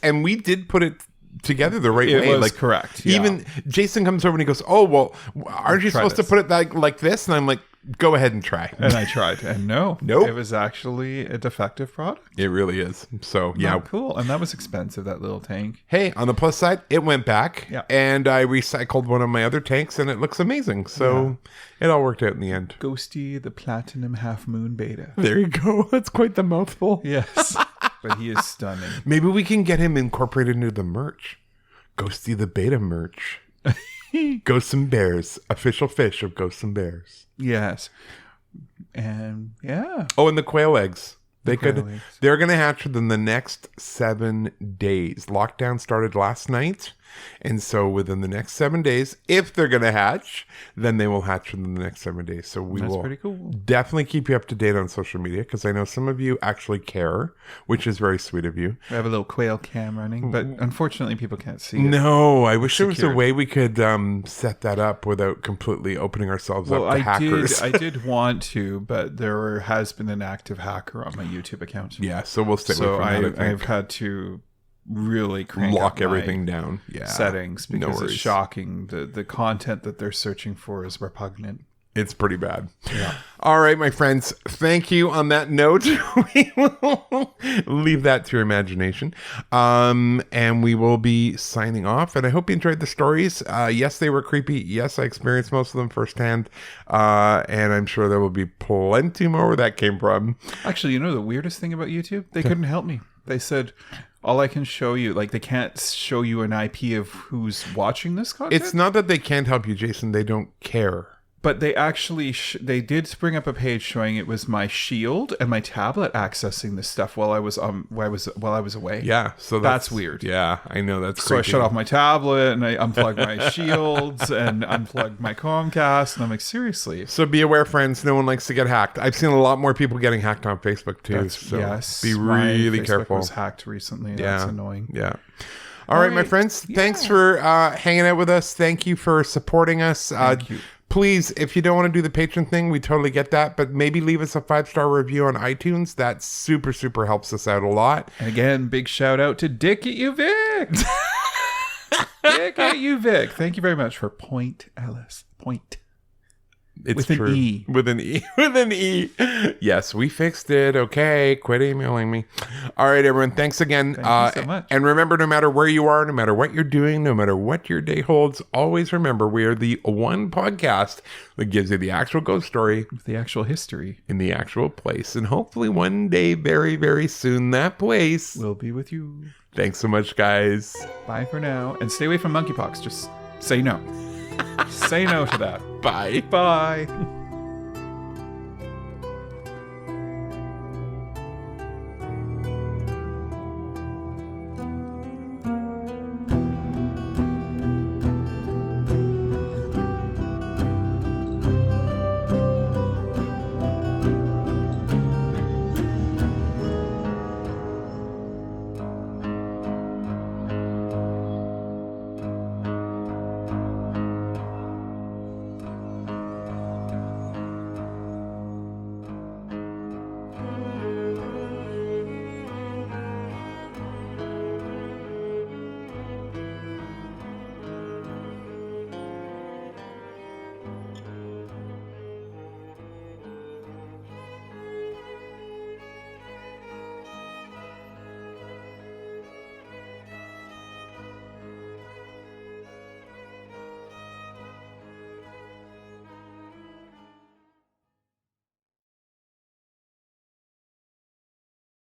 and we did put it together the right way. It was correct. Yeah. Even Jason comes over and he goes, oh, well, aren't you supposed to put it like this? And I'm like, go ahead and try. And I tried. And nope. It was actually a defective product. It really is. So, yeah. Oh, cool. And that was expensive, that little tank. Hey, on the plus side, it went back. Yeah. And I recycled one of my other tanks and it looks amazing. So it all worked out in the end. Ghosty, the platinum half moon beta. There you go. That's quite the mouthful. Yes. But he is stunning. Maybe we can get him incorporated into the merch. Ghosty the beta merch. Ghosts and Bears. Official fish of Ghosts and Bears. Yes. And yeah. Oh, and the quail eggs. They're going to hatch within the next 7 days. Lockdown started last night. And so within the next 7 days, if they're going to hatch, then they will hatch within the next 7 days. So we That's will pretty cool. definitely keep you up to date on social media, because I know some of you actually care, which is very sweet of you. I have a little quail cam running, but unfortunately people can't see it. No, I wish there was a secured. way we could set that up without completely opening ourselves up to hackers. I did want to, but there has been an active hacker on my YouTube account. Yeah, so we'll stay So away from that. I I've think. had to really crank Lock up my everything down. Yeah, settings no because it's worries. shocking. The content that they're searching for is repugnant. It's pretty bad. Yeah. All right, my friends. Thank you. On that note, we will leave that to your imagination. And we will be signing off. And I hope you enjoyed the stories. Yes, they were creepy. Yes, I experienced most of them firsthand. And I'm sure there will be plenty more where that came from. Actually, you know the weirdest thing about YouTube? They couldn't help me. They said, all I can show you, like they can't show you an IP of who's watching this content. It's not that they can't help you, Jason. They don't care. But they actually they did bring up a page showing it was my Shield and my tablet accessing this stuff while I was away. Yeah, so That's weird. Yeah, I know that's So I creepy. shut off my tablet and I unplugged my Shields and unplugged my Comcast, and I'm like, seriously. So be aware, friends. No one likes to get hacked. I've seen a lot more people getting hacked on Facebook too. So be my really Facebook careful. was hacked recently. Yeah. That's annoying. Yeah. All right, my right. friends. Thanks for hanging out with us. Thank you for supporting us. Thank you. Please, if you don't want to do the patron thing, we totally get that. But maybe leave us a 5-star review on iTunes. That super, super helps us out a lot. And again, big shout out to Dick at UVic. Dick at UVic. Thank you very much for Point Ellis. Point. It's With an true. E. With an E. With an E. Yes, we fixed it. Okay. Quit emailing me. All right, everyone. Thanks again. Thank you so much. And remember, no matter where you are, no matter what you're doing, no matter what your day holds, always remember we are the one podcast that gives you the actual ghost story With the actual history. in the actual place. And hopefully one day, very, very soon, that place. We'll be with you. Thanks so much, guys. Bye for now. And stay away from monkeypox. Just say no. Say no to that. Bye. Bye.